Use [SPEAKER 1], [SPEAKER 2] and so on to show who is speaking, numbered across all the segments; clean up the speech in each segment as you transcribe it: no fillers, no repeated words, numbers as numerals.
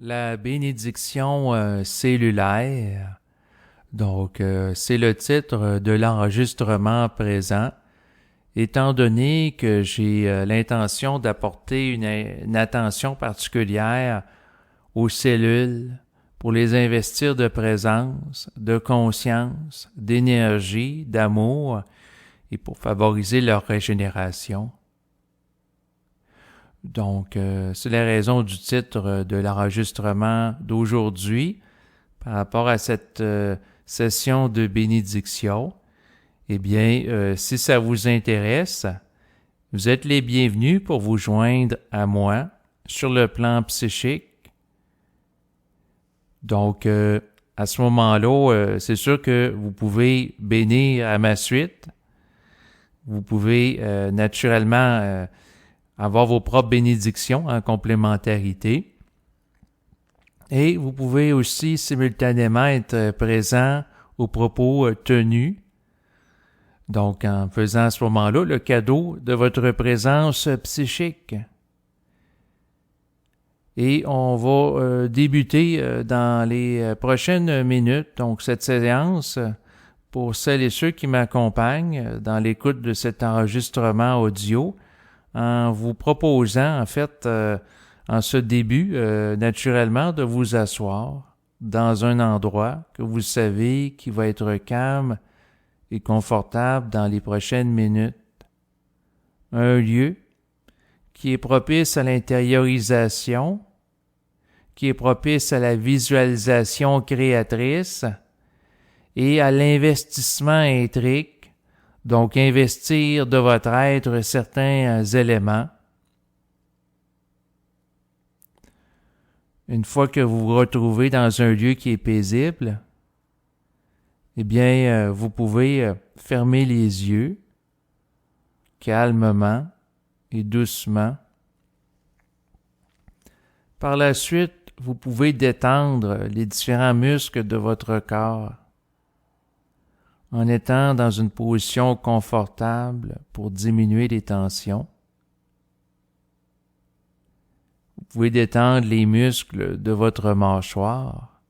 [SPEAKER 1] La bénédiction cellulaire, c'est le titre de l'enregistrement présent, étant donné que j'ai l'intention d'apporter une attention particulière aux cellules pour les investir de présence, de conscience, d'énergie, d'amour et pour favoriser leur régénération. C'est la raison du titre de l'enregistrement d'aujourd'hui par rapport à cette session de bénédiction. Si ça vous intéresse, vous êtes les bienvenus pour vous joindre à moi sur le plan psychique. À ce moment-là, c'est sûr que vous pouvez bénir à ma suite. Vous pouvez naturellement avoir vos propres bénédictions en complémentarité. Et vous pouvez aussi simultanément être présent aux propos tenus. Donc, en faisant à ce moment-là le cadeau de votre présence psychique. Et on va débuter dans les prochaines minutes, donc cette séance, pour celles et ceux qui m'accompagnent dans l'écoute de cet enregistrement audio, en vous proposant, en ce début, naturellement, de vous asseoir dans un endroit que vous savez qui va être calme et confortable dans les prochaines minutes. Un lieu qui est propice à l'intériorisation, qui est propice à la visualisation créatrice et à l'investissement intrique. Donc, investir de votre être certains éléments. Une fois que vous vous retrouvez dans un lieu qui est paisible, vous pouvez fermer les yeux calmement et doucement. Par la suite, vous pouvez détendre les différents muscles de votre corps en étant dans une position confortable pour diminuer les tensions. Vous pouvez détendre les muscles de votre mâchoire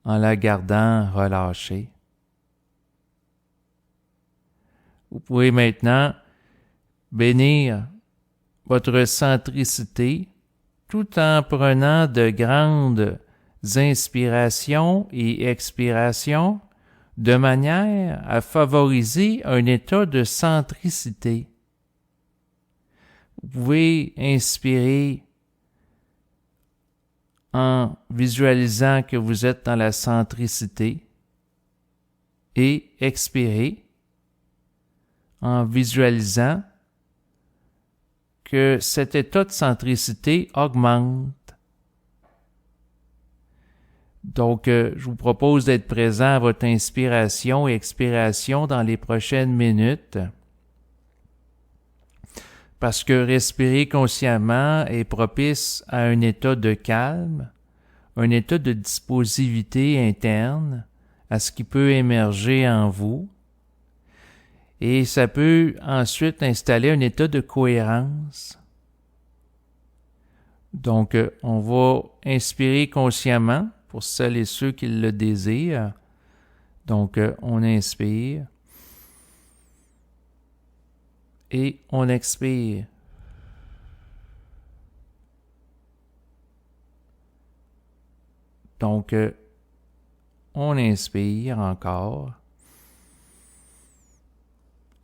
[SPEAKER 1] en la gardant relâchée. Vous pouvez maintenant bénir votre centricité tout en prenant de grandes inspirations et expirations de manière à favoriser un état de centricité. Vous pouvez inspirer en visualisant que vous êtes dans la centricité et expirer en visualisant que cet état de centricité augmente. Je vous propose d'être présent à votre inspiration et expiration dans les prochaines minutes parce que respirer consciemment est propice à un état de calme, un état de disposivité interne à ce qui peut émerger en vous et ça peut ensuite installer un état de cohérence. On va inspirer consciemment pour celles et ceux qui le désirent. On inspire et on expire. On inspire encore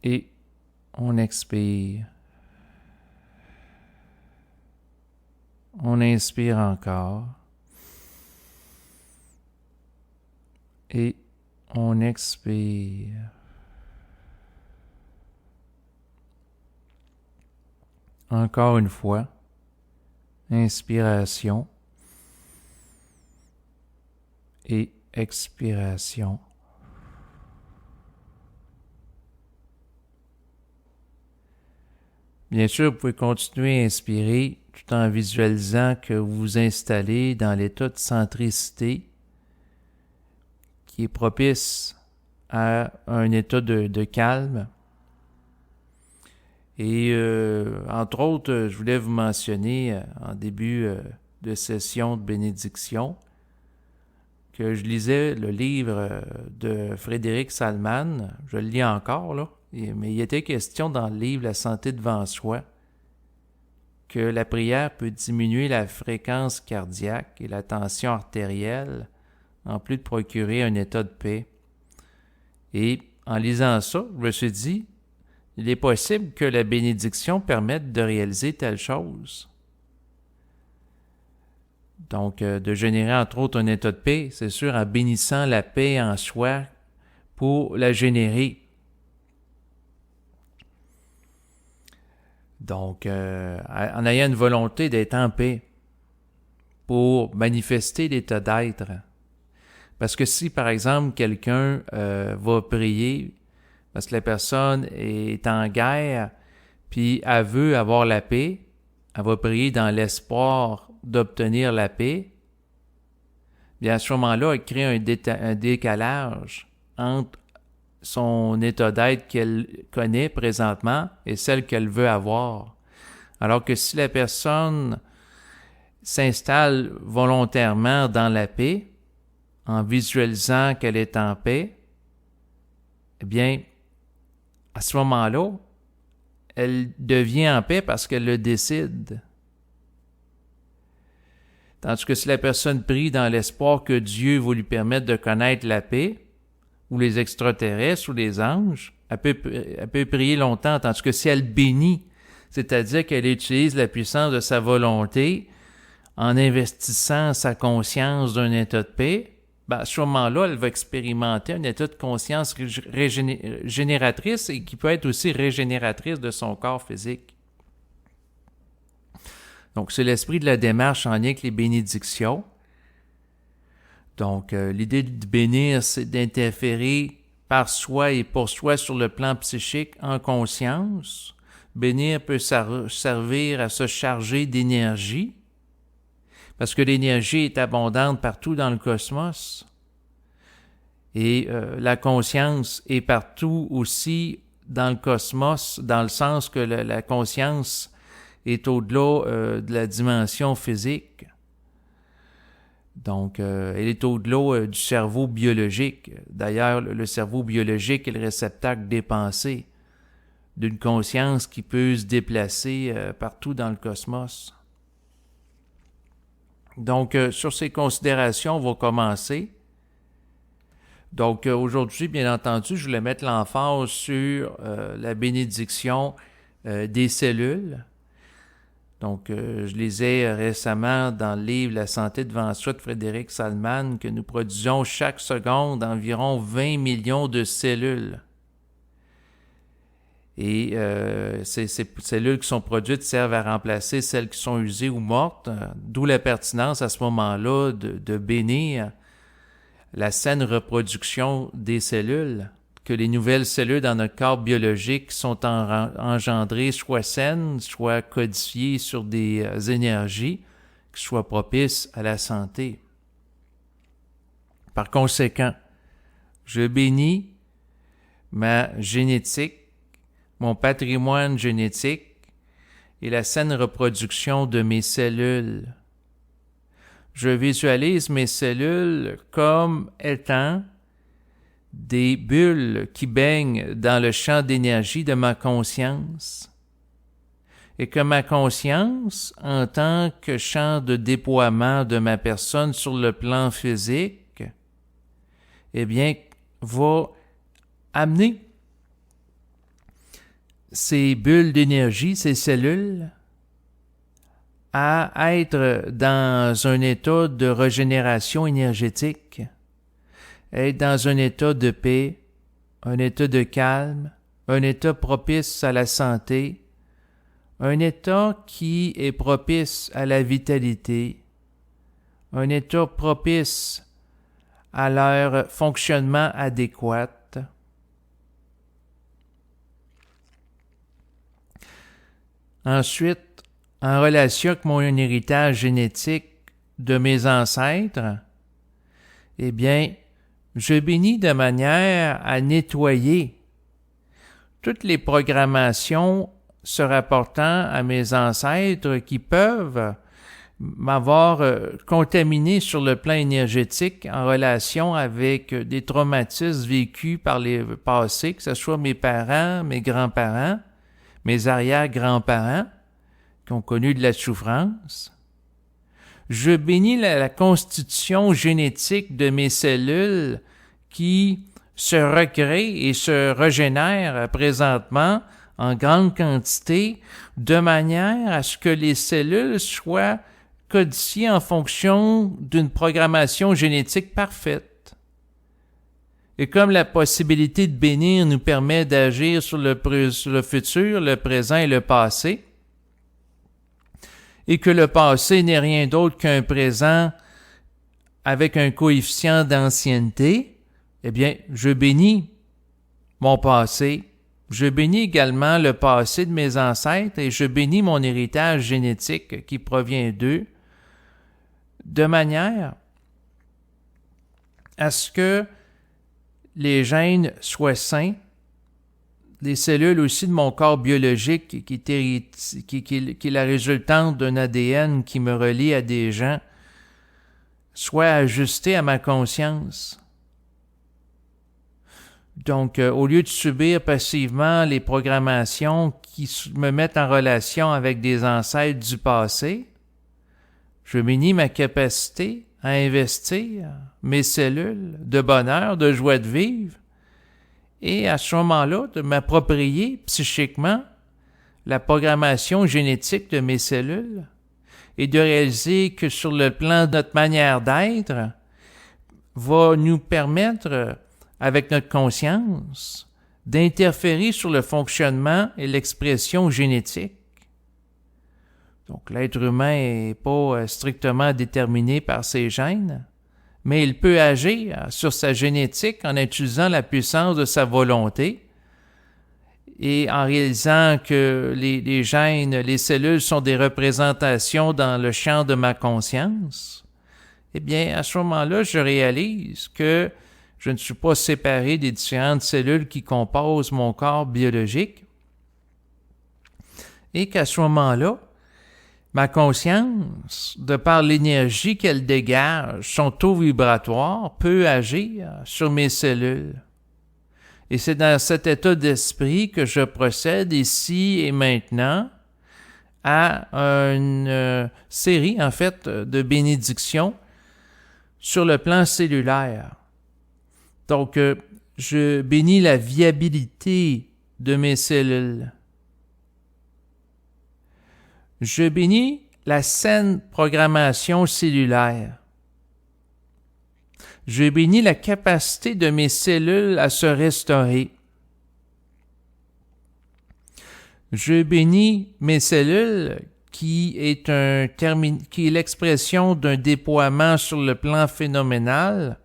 [SPEAKER 1] et on expire. On inspire encore et on expire. Encore une fois, inspiration et expiration. Bien sûr, vous pouvez continuer à inspirer tout en visualisant que vous vous installez dans l'état de centricité qui est propice à un état de calme. Et entre autres, je voulais vous mentionner en début de session de bénédiction que je lisais le livre de Frédéric Salman. Je le lis encore, là. Mais il était question dans le livre La santé devant soi que la prière peut diminuer la fréquence cardiaque et la tension artérielle, en plus de procurer un état de paix. Et en lisant ça, je me suis dit, il est possible que la bénédiction permette de réaliser telle chose. Donc, de générer entre autres un état de paix, c'est sûr, en bénissant la paix en soi pour la générer. Donc, en ayant une volonté d'être en paix pour manifester l'état d'être. Parce que si, par exemple, quelqu'un va prier parce que la personne est en guerre, puis elle veut avoir la paix, elle va prier dans l'espoir d'obtenir la paix, bien à ce moment-là, elle crée un décalage entre son état d'être qu'elle connaît présentement et celle qu'elle veut avoir. Alors que si la personne s'installe volontairement dans la paix, en visualisant qu'elle est en paix, eh bien, à ce moment-là, elle devient en paix parce qu'elle le décide. Tandis que si la personne prie dans l'espoir que Dieu va lui permettre de connaître la paix, ou les extraterrestres, ou les anges, elle peut prier longtemps, tandis que si elle bénit, c'est-à-dire qu'elle utilise la puissance de sa volonté en investissant sa conscience d'un état de paix, à ce moment-là, elle va expérimenter un état de conscience génératrice et qui peut être aussi régénératrice de son corps physique. Donc, c'est l'esprit de la démarche en lien avec les bénédictions. Donc, l'idée de bénir, c'est d'interférer par soi et pour soi sur le plan psychique en conscience. Bénir peut servir à se charger d'énergie, parce que l'énergie est abondante partout dans le cosmos. Et la conscience est partout aussi dans le cosmos, dans le sens que la conscience est au-delà de la dimension physique. Donc, elle est au-delà du cerveau biologique. D'ailleurs, le cerveau biologique est le réceptacle des pensées d'une conscience qui peut se déplacer partout dans le cosmos. Donc, sur ces considérations, on va commencer. Donc, aujourd'hui, bien entendu, je voulais mettre l'emphase sur la bénédiction des cellules. Donc, je lisais récemment dans le livre La santé devant soi de Frédéric Salman que nous produisons chaque seconde environ 20 millions de cellules. Et ces cellules qui sont produites servent à remplacer celles qui sont usées ou mortes, d'où la pertinence à ce moment-là de bénir la saine reproduction des cellules, que les nouvelles cellules dans notre corps biologique sont engendrées soit saines, soit codifiées sur des énergies qui soient propices à la santé. Par conséquent, je bénis ma génétique, mon patrimoine génétique et la saine reproduction de mes cellules. Je visualise mes cellules comme étant des bulles qui baignent dans le champ d'énergie de ma conscience et que ma conscience, en tant que champ de déploiement de ma personne sur le plan physique, eh bien, va amener ces bulles d'énergie, ces cellules, à être dans un état de régénération énergétique, être dans un état de paix, un état de calme, un état propice à la santé, un état qui est propice à la vitalité, un état propice à leur fonctionnement adéquat. Ensuite, en relation avec mon héritage génétique de mes ancêtres, eh bien, je bénis de manière à nettoyer toutes les programmations se rapportant à mes ancêtres qui peuvent, m'avoir contaminé sur le plan énergétique en relation avec des traumatismes vécus par les passés, que ce soit mes parents, mes grands-parents, mes arrière-grands-parents, qui ont connu de la souffrance. Je bénis la constitution génétique de mes cellules qui se recrée et se régénère présentement en grande quantité, de manière à ce que les cellules soient codifiées en fonction d'une programmation génétique parfaite. Et comme la possibilité de bénir nous permet d'agir sur le futur, le présent et le passé, et que le passé n'est rien d'autre qu'un présent avec un coefficient d'ancienneté, eh bien, je bénis mon passé. Je bénis également le passé de mes ancêtres et je bénis mon héritage génétique qui provient d'eux, de manière à ce que les gènes soient sains, les cellules aussi de mon corps biologique qui est la résultante d'un ADN qui me relie à des gens, soient ajustées à ma conscience. Donc, au lieu de subir passivement les programmations qui me mettent en relation avec des ancêtres du passé, je bénis ma capacité à investir mes cellules de bonheur, de joie de vivre, et à ce moment-là, de m'approprier psychiquement la programmation génétique de mes cellules et de réaliser que sur le plan de notre manière d'être, va nous permettre, avec notre conscience, d'interférer sur le fonctionnement et l'expression génétique. Donc, l'être humain n'est pas strictement déterminé par ses gènes, mais il peut agir sur sa génétique en utilisant la puissance de sa volonté et en réalisant que les gènes, les cellules sont des représentations dans le champ de ma conscience. Eh bien, à ce moment-là, je réalise que je ne suis pas séparé des différentes cellules qui composent mon corps biologique et qu'à ce moment-là, ma conscience, de par l'énergie qu'elle dégage, son taux vibratoire, peut agir sur mes cellules. Et c'est dans cet état d'esprit que je procède ici et maintenant à une série, en fait, de bénédictions sur le plan cellulaire. Donc, je bénis la viabilité de mes cellules. Je bénis la saine programmation cellulaire. Je bénis la capacité de mes cellules à se restaurer. Je bénis mes cellules qui est l'expression d'un déploiement sur le plan phénoménal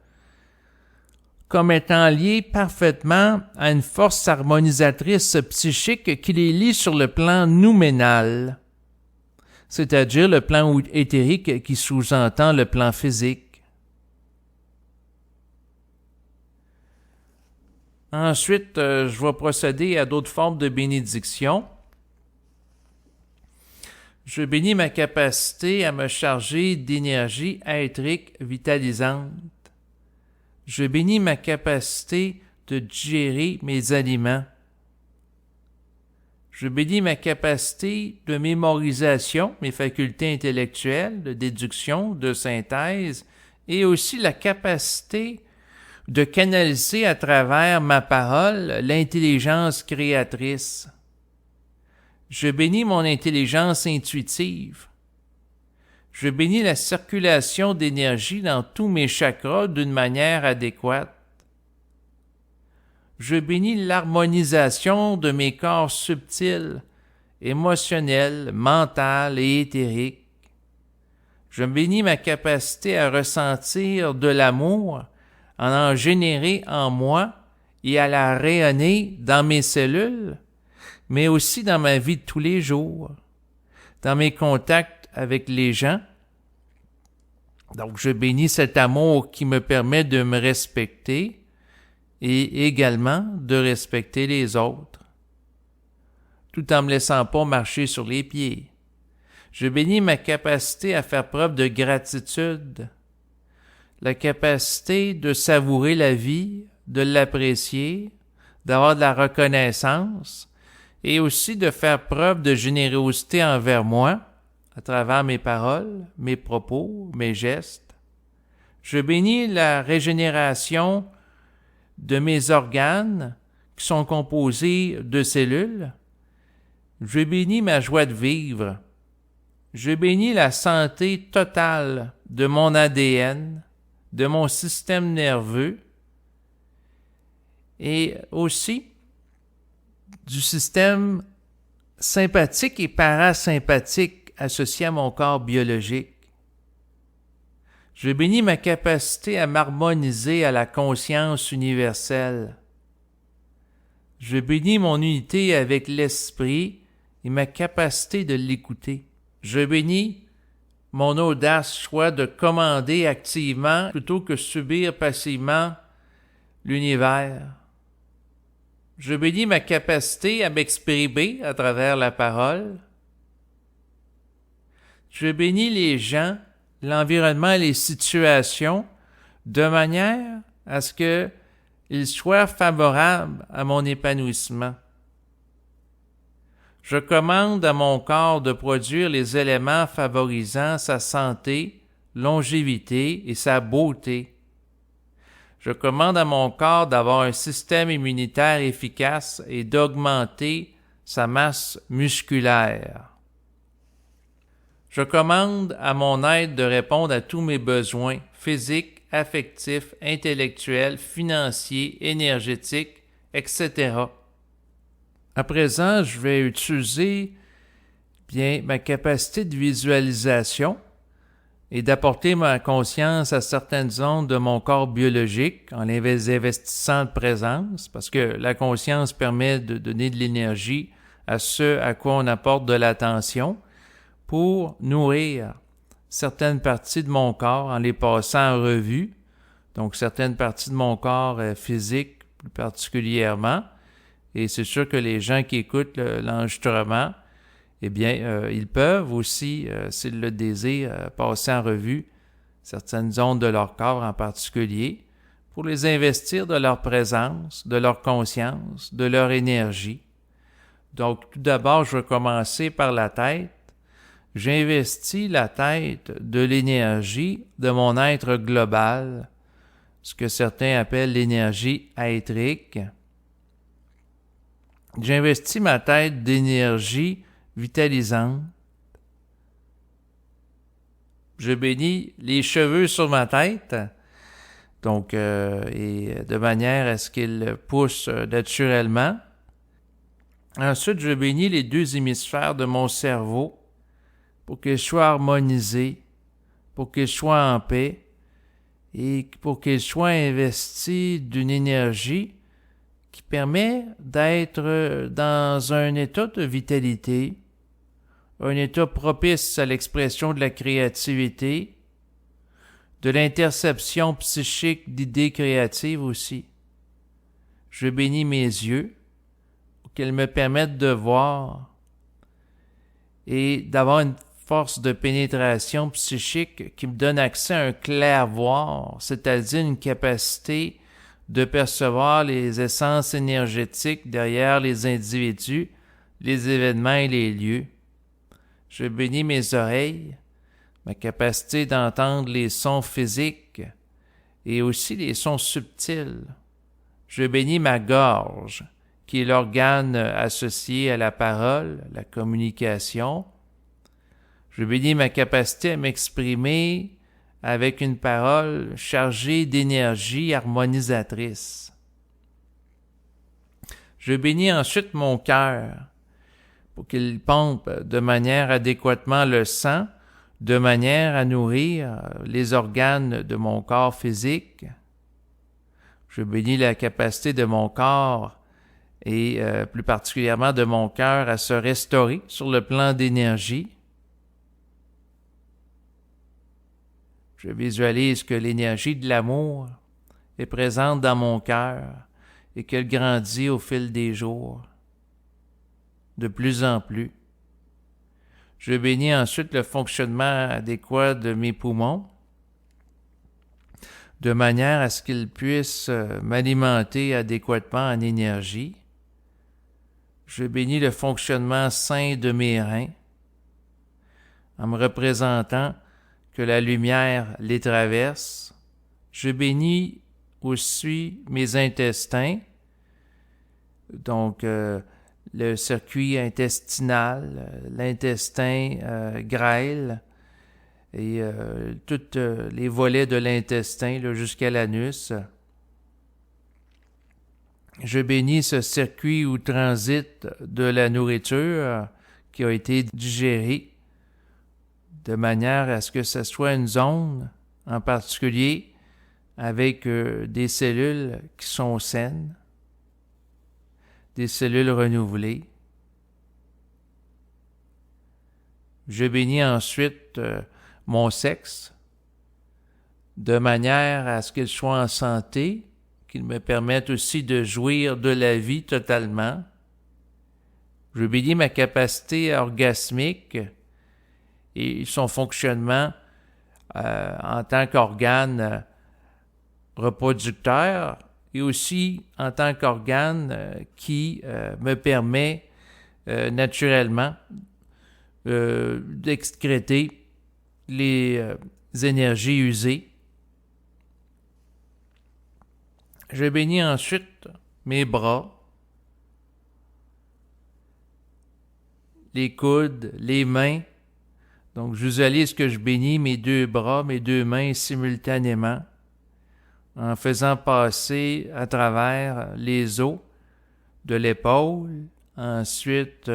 [SPEAKER 1] comme étant liées parfaitement à une force harmonisatrice psychique qui les lie sur le plan nouménal, c'est-à-dire le plan éthérique qui sous-entend le plan physique. Ensuite, je vais procéder à d'autres formes de bénédiction. Je bénis ma capacité à me charger d'énergie éthérique vitalisante. Je bénis ma capacité de digérer mes aliments. Je bénis ma capacité de mémorisation, mes facultés intellectuelles, de déduction, de synthèse, et aussi la capacité de canaliser à travers ma parole l'intelligence créatrice. Je bénis mon intelligence intuitive. Je bénis la circulation d'énergie dans tous mes chakras d'une manière adéquate. Je bénis l'harmonisation de mes corps subtils, émotionnels, mentaux et éthériques. Je bénis ma capacité à ressentir de l'amour, à en générer en moi et à la rayonner dans mes cellules, mais aussi dans ma vie de tous les jours, dans mes contacts avec les gens. Donc, je bénis cet amour qui me permet de me respecter et également de respecter les autres, tout en me laissant pas marcher sur les pieds. Je bénis ma capacité à faire preuve de gratitude, la capacité de savourer la vie, de l'apprécier, d'avoir de la reconnaissance et aussi de faire preuve de générosité envers moi à travers mes paroles, mes propos, mes gestes. Je bénis la régénération de mes organes qui sont composés de cellules. Je bénis ma joie de vivre. Je bénis la santé totale de mon ADN, de mon système nerveux et aussi du système sympathique et parasympathique associé à mon corps biologique. Je bénis ma capacité à m'harmoniser à la conscience universelle. Je bénis mon unité avec l'esprit et ma capacité de l'écouter. Je bénis mon audace choix de commander activement plutôt que subir passivement l'univers. Je bénis ma capacité à m'exprimer à travers la parole. Je bénis les gens, l'environnement et les situations de manière à ce qu'ils soient favorables à mon épanouissement. Je commande à mon corps de produire les éléments favorisant sa santé, longévité et sa beauté. Je commande à mon corps d'avoir un système immunitaire efficace et d'augmenter sa masse musculaire. Je commande à mon être de répondre à tous mes besoins physiques, affectifs, intellectuels, financiers, énergétiques, etc. À présent, je vais utiliser ma capacité de visualisation et d'apporter ma conscience à certaines zones de mon corps biologique en les investissant de présence, parce que la conscience permet de donner de l'énergie à ce à quoi on apporte de l'attention pour nourrir certaines parties de mon corps en les passant en revue, donc certaines parties de mon corps physique plus particulièrement. Et c'est sûr que les gens qui écoutent l'enregistrement, ils peuvent aussi, s'ils le désirent, passer en revue certaines zones de leur corps en particulier pour les investir de leur présence, de leur conscience, de leur énergie. Donc, tout d'abord, je vais commencer par la tête. J'investis la tête de l'énergie de mon être global, ce que certains appellent l'énergie éthérique. J'investis ma tête d'énergie vitalisante. Je bénis les cheveux sur ma tête, donc et de manière à ce qu'ils poussent naturellement. Ensuite, je bénis les deux hémisphères de mon cerveau pour qu'ils soient harmonisés, pour qu'ils soient en paix et pour qu'ils soient investis d'une énergie qui permet d'être dans un état de vitalité, un état propice à l'expression de la créativité, de l'interception psychique d'idées créatives aussi. Je bénis mes yeux pour qu'ils me permettent de voir et d'avoir une force de pénétration psychique qui me donne accès à un clair-voir, c'est-à-dire une capacité de percevoir les essences énergétiques derrière les individus, les événements et les lieux. Je bénis mes oreilles, ma capacité d'entendre les sons physiques et aussi les sons subtils. Je bénis ma gorge, qui est l'organe associé à la parole, la communication. Je bénis ma capacité à m'exprimer avec une parole chargée d'énergie harmonisatrice. Je bénis ensuite mon cœur pour qu'il pompe de manière adéquatement le sang, de manière à nourrir les organes de mon corps physique. Je bénis la capacité de mon corps et plus particulièrement de mon cœur à se restaurer sur le plan d'énergie. Je visualise que l'énergie de l'amour est présente dans mon cœur et qu'elle grandit au fil des jours, de plus en plus. Je bénis ensuite le fonctionnement adéquat de mes poumons, de manière à ce qu'ils puissent m'alimenter adéquatement en énergie. Je bénis le fonctionnement sain de mes reins, en me représentant que la lumière les traverse. Je bénis aussi mes intestins, donc le circuit intestinal, l'intestin grêle et tous les volets de l'intestin là, jusqu'à l'anus. Je bénis ce circuit où transite de la nourriture qui a été digérée, de manière à ce que ce soit une zone en particulier avec des cellules qui sont saines, des cellules renouvelées. Je bénis ensuite mon sexe, de manière à ce qu'il soit en santé, qu'il me permette aussi de jouir de la vie totalement. Je bénis ma capacité orgasmique et son fonctionnement en tant qu'organe reproducteur et aussi en tant qu'organe qui me permet naturellement d'excréter les énergies usées. Je bénis ensuite mes bras, les coudes, les mains. Donc, je visualise que je bénis mes deux bras, mes deux mains simultanément, en faisant passer à travers les os de l'épaule, ensuite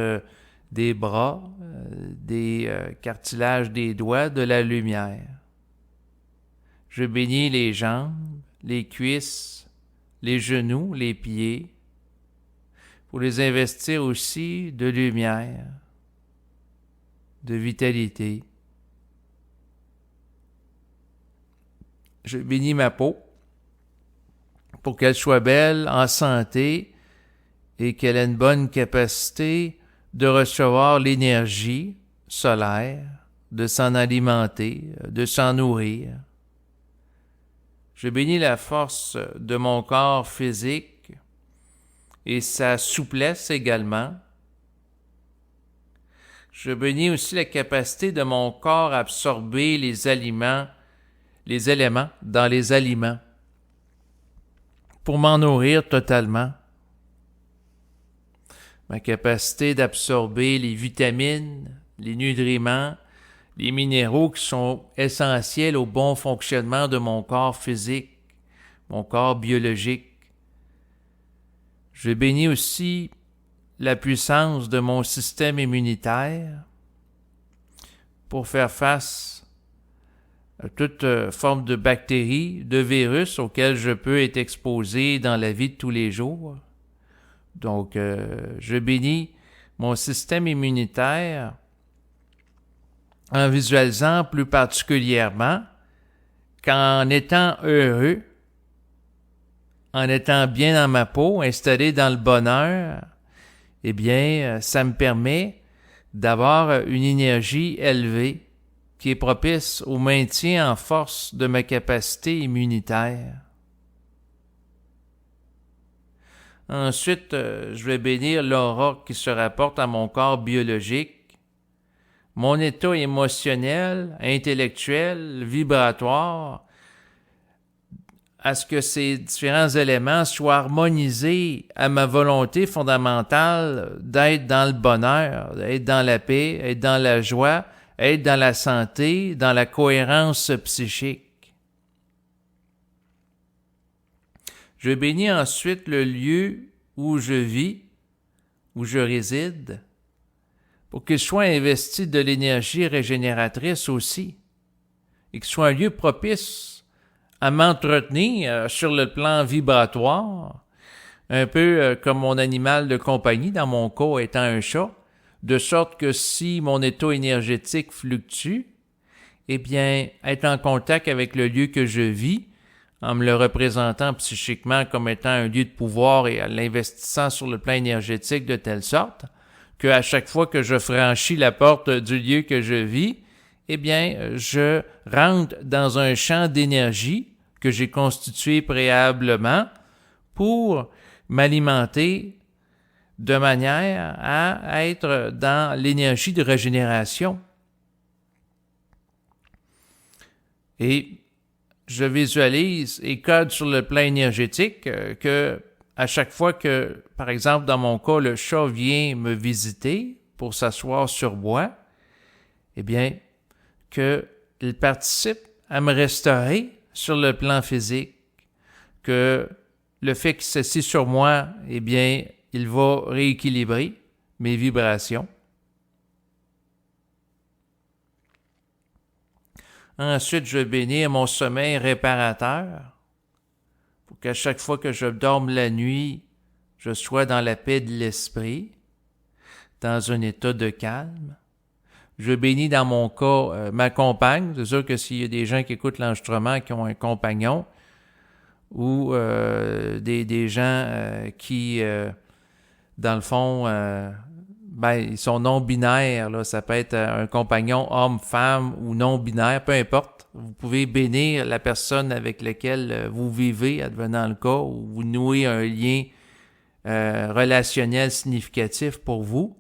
[SPEAKER 1] des bras, des cartilages des doigts, de la lumière. Je bénis les jambes, les cuisses, les genoux, les pieds, pour les investir aussi de lumière, de vitalité. Je bénis ma peau pour qu'elle soit belle, en santé et qu'elle ait une bonne capacité de recevoir l'énergie solaire, de s'en alimenter, de s'en nourrir. Je bénis la force de mon corps physique et sa souplesse également. Je bénis aussi la capacité de mon corps à absorber les éléments dans les aliments pour m'en nourrir totalement. Ma capacité d'absorber les vitamines, les nutriments, les minéraux qui sont essentiels au bon fonctionnement de mon corps physique, mon corps biologique. Je bénis aussi la puissance de mon système immunitaire pour faire face à toute forme de bactéries, de virus auxquels je peux être exposé dans la vie de tous les jours. Donc, je bénis mon système immunitaire en visualisant plus particulièrement qu'en étant heureux, en étant bien dans ma peau, installé dans le bonheur, eh bien, ça me permet d'avoir une énergie élevée qui est propice au maintien en force de ma capacité immunitaire. Ensuite, je vais bénir l'aura qui se rapporte à mon corps biologique, mon état émotionnel, intellectuel, vibratoire, à ce que ces différents éléments soient harmonisés à ma volonté fondamentale d'être dans le bonheur, d'être dans la paix, être dans la joie, être dans la santé, dans la cohérence psychique. Je bénis ensuite le lieu où je vis, où je réside, pour qu'il soit investi de l'énergie régénératrice aussi, et qu'il soit un lieu propice à m'entretenir sur le plan vibratoire, un peu comme mon animal de compagnie, dans mon cas étant un chat, de sorte que si mon état énergétique fluctue, eh bien, être en contact avec le lieu que je vis, en me le représentant psychiquement comme étant un lieu de pouvoir et en l'investissant sur le plan énergétique de telle sorte qu'à chaque fois que je franchis la porte du lieu que je vis, eh bien, je rentre dans un champ d'énergie que j'ai constitué préalablement pour m'alimenter de manière à être dans l'énergie de régénération. Et je visualise et code sur le plan énergétique que à chaque fois que, par exemple, dans mon cas, le chat vient me visiter pour s'asseoir sur moi, eh bien, qu'il participe à me restaurer sur le plan physique, que le fait qu'il s'assied sur moi, eh bien, il va rééquilibrer mes vibrations. Ensuite, je bénis mon sommeil réparateur pour qu'à chaque fois que je dorme la nuit, je sois dans la paix de l'esprit, dans un état de calme. Je bénis dans mon cas ma compagne. C'est sûr que s'il y a des gens qui écoutent l'enregistrement qui ont un compagnon ou des gens qui, dans le fond, ils sont non-binaires. Là. Ça peut être un compagnon homme, femme ou non-binaire, peu importe. Vous pouvez bénir la personne avec laquelle vous vivez, advenant le cas, ou vous nouez un lien relationnel significatif pour vous.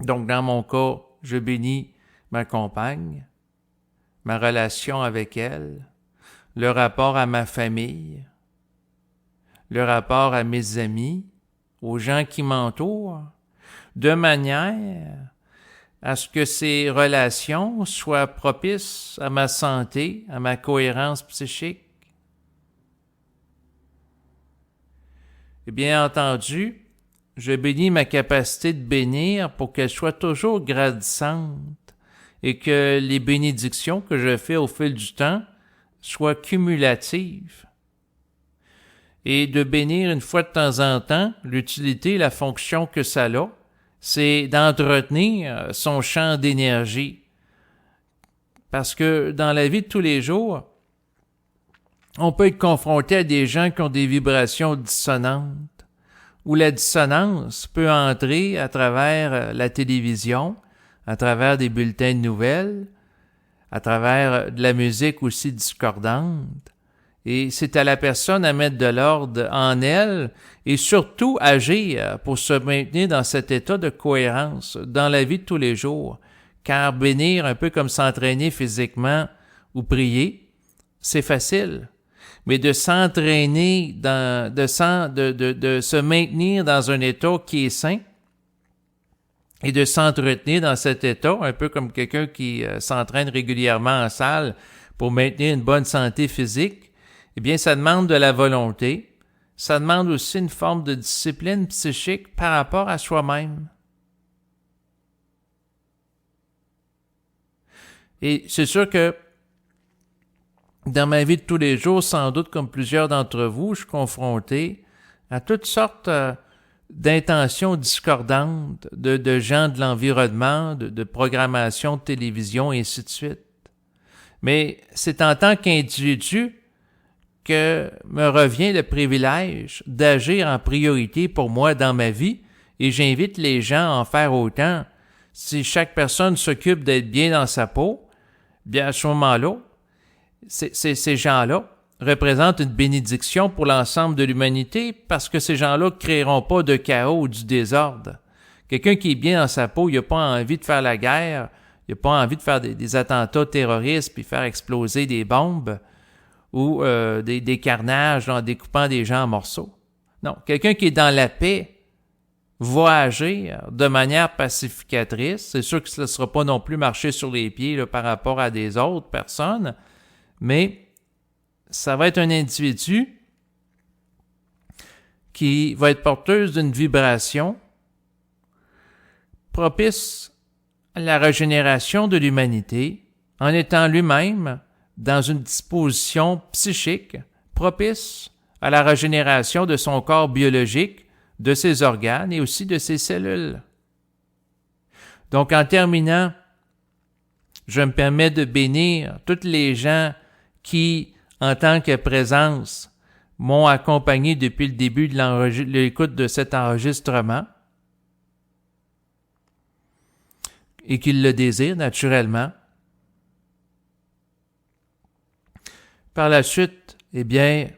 [SPEAKER 1] Donc, dans mon cas, je bénis ma compagne, ma relation avec elle, le rapport à ma famille, le rapport à mes amis, aux gens qui m'entourent, de manière à ce que ces relations soient propices à ma santé, à ma cohérence psychique. Et bien entendu, je bénis ma capacité de bénir pour qu'elle soit toujours grandissante et que les bénédictions que je fais au fil du temps soient cumulatives. Et de bénir une fois de temps en temps, l'utilité, la fonction que ça a, c'est d'entretenir son champ d'énergie. Parce que dans la vie de tous les jours, on peut être confronté à des gens qui ont des vibrations dissonantes, où la dissonance peut entrer à travers la télévision, à travers des bulletins de nouvelles, à travers de la musique aussi discordante. Et c'est à la personne à mettre de l'ordre en elle et surtout agir pour se maintenir dans cet état de cohérence dans la vie de tous les jours. Car bénir, un peu comme s'entraîner physiquement ou prier, c'est facile. Mais de s'entraîner, de se maintenir dans un état qui est sain et de s'entretenir dans cet état, un peu comme quelqu'un qui s'entraîne régulièrement en salle pour maintenir une bonne santé physique, eh bien, ça demande de la volonté, ça demande aussi une forme de discipline psychique par rapport à soi-même. Et c'est sûr que dans ma vie de tous les jours, sans doute comme plusieurs d'entre vous, je suis confronté à toutes sortes d'intentions discordantes de gens de l'environnement, de programmation de télévision et ainsi de suite. Mais c'est en tant qu'individu que me revient le privilège d'agir en priorité pour moi dans ma vie et j'invite les gens à en faire autant. Si chaque personne s'occupe d'être bien dans sa peau, bien à ce moment-là, ces gens-là représentent une bénédiction pour l'ensemble de l'humanité parce que ces gens-là ne créeront pas de chaos ou du désordre. Quelqu'un qui est bien dans sa peau, il n'a pas envie de faire la guerre, il n'a pas envie de faire des attentats terroristes puis faire exploser des bombes ou des carnages en découpant des gens en morceaux. Non, quelqu'un qui est dans la paix va agir de manière pacificatrice. C'est sûr que ce ne sera pas non plus marcher sur les pieds là, par rapport à des autres personnes, mais ça va être un individu qui va être porteuse d'une vibration propice à la régénération de l'humanité en étant lui-même dans une disposition psychique propice à la régénération de son corps biologique, de ses organes et aussi de ses cellules. Donc, en terminant, je me permets de bénir toutes les gens qui, en tant que présence, m'ont accompagné depuis le début de l'écoute de cet enregistrement. et qu'il le désire naturellement. Par la suite, eh bien,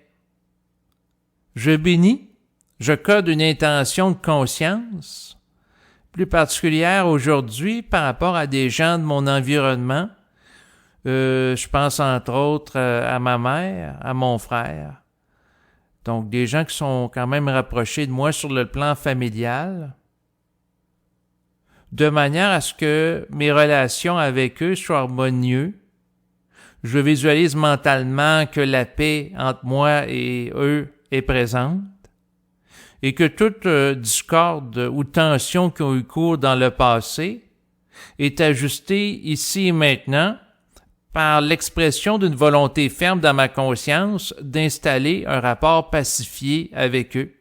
[SPEAKER 1] je bénis, je code une intention de conscience, plus particulière aujourd'hui par rapport à des gens de mon environnement. Je pense entre autres à ma mère, à mon frère. Donc des gens qui sont quand même rapprochés de moi sur le plan familial, de manière à ce que mes relations avec eux soient harmonieuses. Je visualise mentalement que la paix entre moi et eux est présente et que toute discorde ou tension qui ont eu cours dans le passé est ajustée ici et maintenant par l'expression d'une volonté ferme dans ma conscience d'installer un rapport pacifié avec eux.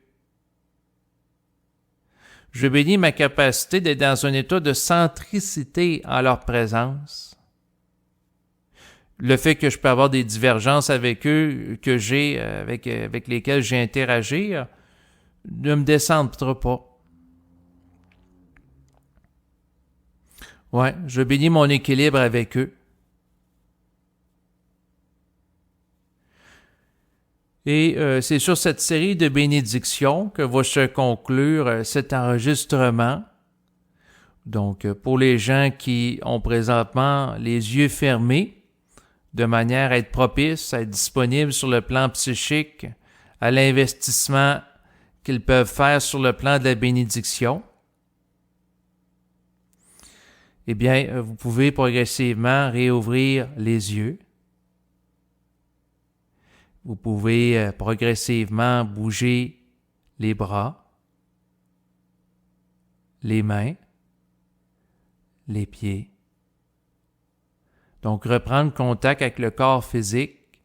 [SPEAKER 1] Je bénis ma capacité d'être dans un état de centricité en leur présence. Le fait que je peux avoir des divergences avec eux, que j'ai avec lesquelles j'ai interagi, ne me descendra pas. Ouais, je bénis mon équilibre avec eux. Et c'est sur cette série de bénédictions que va se conclure cet enregistrement. Donc, pour les gens qui ont présentement les yeux fermés, de manière à être propice, à être disponible sur le plan psychique, à l'investissement qu'ils peuvent faire sur le plan de la bénédiction, eh bien, vous pouvez progressivement réouvrir les yeux. Vous pouvez progressivement bouger les bras, les mains, les pieds. Donc, reprendre contact avec le corps physique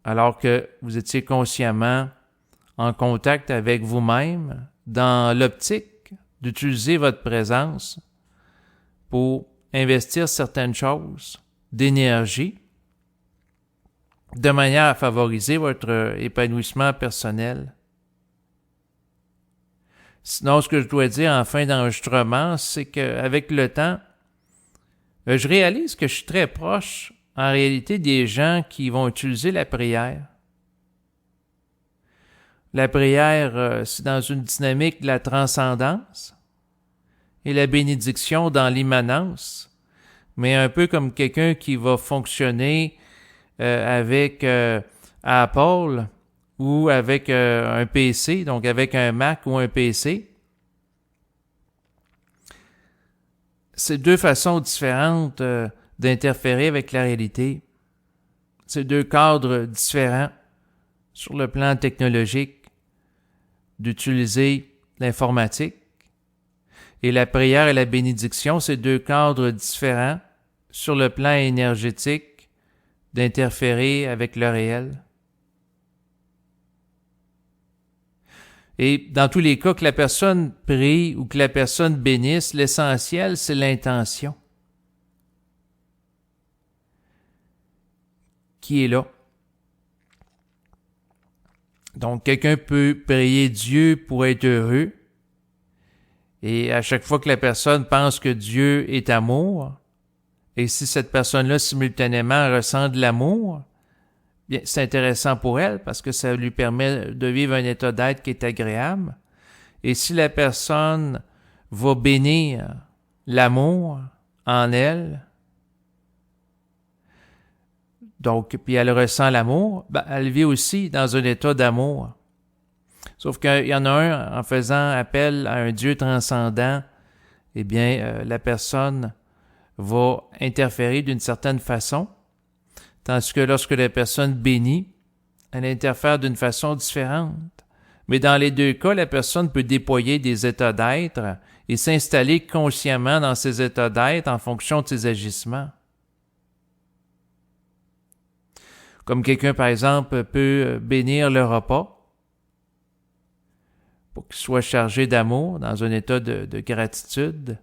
[SPEAKER 1] alors que vous étiez consciemment en contact avec vous-même dans l'optique d'utiliser votre présence pour investir certaines choses d'énergie de manière à favoriser votre épanouissement personnel. Sinon, ce que je dois dire en fin d'enregistrement, c'est qu'avec le temps, je réalise que je suis très proche, en réalité, des gens qui vont utiliser la prière. La prière, c'est dans une dynamique de la transcendance et la bénédiction dans l'immanence, mais un peu comme quelqu'un qui va fonctionner avec Apple ou avec un PC, donc avec un Mac ou un PC. C'est deux façons différentes d'interférer avec la réalité. C'est deux cadres différents sur le plan technologique d'utiliser l'informatique. Et la prière et la bénédiction, c'est deux cadres différents sur le plan énergétique d'interférer avec le réel. Et dans tous les cas, que la personne prie ou que la personne bénisse, l'essentiel, c'est l'intention qui est là. Donc, quelqu'un peut prier Dieu pour être heureux, et à chaque fois que la personne pense que Dieu est amour, et si cette personne-là simultanément ressent de l'amour, bien, c'est intéressant pour elle parce que ça lui permet de vivre un état d'être qui est agréable. Et si la personne va bénir l'amour en elle, donc, puis elle ressent l'amour, ben, elle vit aussi dans un état d'amour. Sauf qu'il y en a un, en faisant appel à un Dieu transcendant, eh bien, la personne va interférer d'une certaine façon, tandis que lorsque la personne bénit, elle interfère d'une façon différente. Mais dans les deux cas, la personne peut déployer des états d'être et s'installer consciemment dans ces états d'être en fonction de ses agissements. Comme quelqu'un, par exemple, peut bénir le repas pour qu'il soit chargé d'amour, dans un état de gratitude,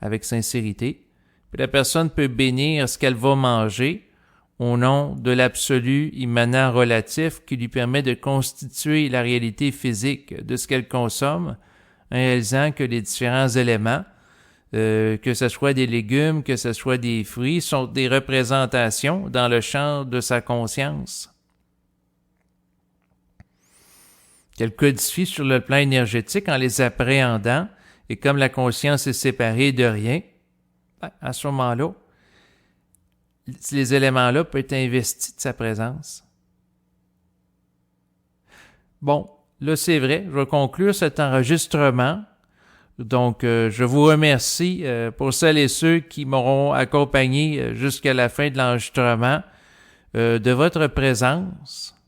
[SPEAKER 1] avec sincérité. Puis la personne peut bénir ce qu'elle va manger au nom de l'absolu immanent relatif qui lui permet de constituer la réalité physique de ce qu'elle consomme, en réalisant que les différents éléments, que ce soit des légumes, que ce soit des fruits, sont des représentations dans le champ de sa conscience, qu'elle codifie sur le plan énergétique en les appréhendant, et comme la conscience est séparée de rien, à ce moment-là, les éléments-là peuvent être investis de sa présence. Bon, là c'est vrai, je vais conclure cet enregistrement. Donc, je vous remercie pour celles et ceux qui m'auront accompagné jusqu'à la fin de l'enregistrement de votre présence.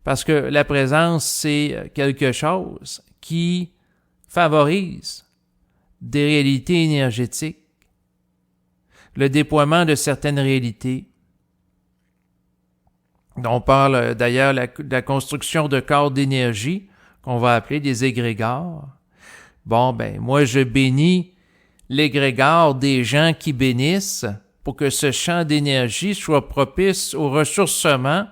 [SPEAKER 1] Parce que la présence, c'est quelque chose qui favorise des réalités énergétiques, le déploiement de certaines réalités. On parle d'ailleurs de la construction de corps d'énergie qu'on va appeler des égrégores. Bon, ben, moi, je bénis l'égrégore des gens qui bénissent pour que ce champ d'énergie soit propice au ressourcement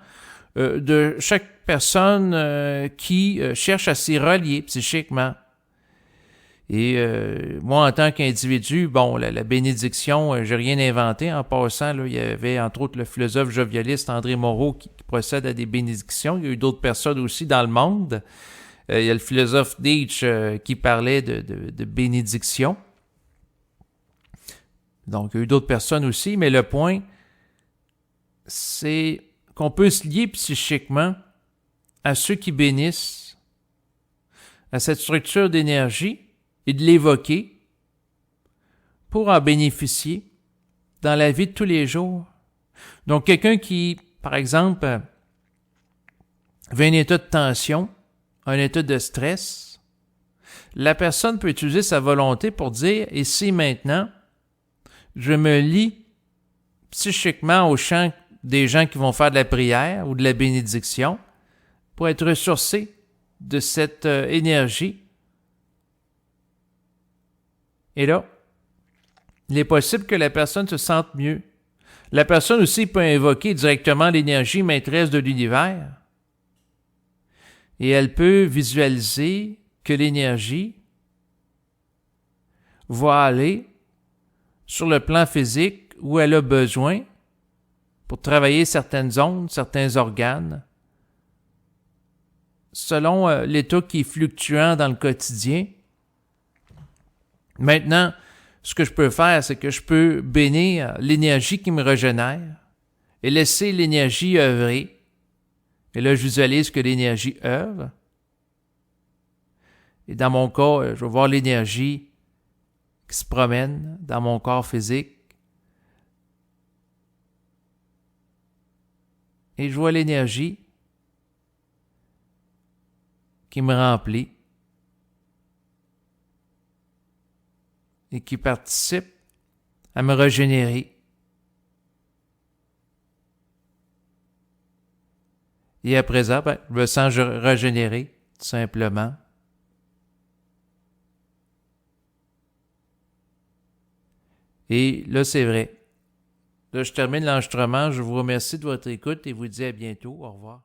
[SPEAKER 1] de chaque personne qui cherche à s'y relier psychiquement. Et moi, en tant qu'individu, bon, la bénédiction, j'ai rien inventé. En passant, là, il y avait entre autres le philosophe jovialiste André Moreau qui procède à des bénédictions. Il y a eu d'autres personnes aussi dans le monde. Il y a le philosophe Nietzsche qui parlait de bénédiction. Donc, il y a eu d'autres personnes aussi, mais le point, c'est qu'on peut se lier psychiquement à ceux qui bénissent, à cette structure d'énergie, et de l'évoquer pour en bénéficier dans la vie de tous les jours. Donc, quelqu'un qui, par exemple, vit un état de tension, un état de stress, la personne peut utiliser sa volonté pour dire « Ici, maintenant, je me lie psychiquement au champ des gens qui vont faire de la prière ou de la bénédiction pour être ressourcé de cette énergie. » Et là, il est possible que la personne se sente mieux. La personne aussi peut invoquer directement l'énergie maîtresse de l'univers. Et elle peut visualiser que l'énergie va aller sur le plan physique où elle a besoin pour travailler certaines zones, certains organes, selon l'état qui est fluctuant dans le quotidien. Maintenant, ce que je peux faire, c'est que je peux bénir l'énergie qui me régénère et laisser l'énergie œuvrer. Et là, je visualise que l'énergie œuvre. Et dans mon cas, je vais voir l'énergie qui se promène dans mon corps physique. Et je vois l'énergie qui me remplit et qui participe à me régénérer. Et à présent, je me sens régénéré, tout simplement. Et là, c'est vrai. Là, je termine l'enregistrement. Je vous remercie de votre écoute et vous dis à bientôt. Au revoir.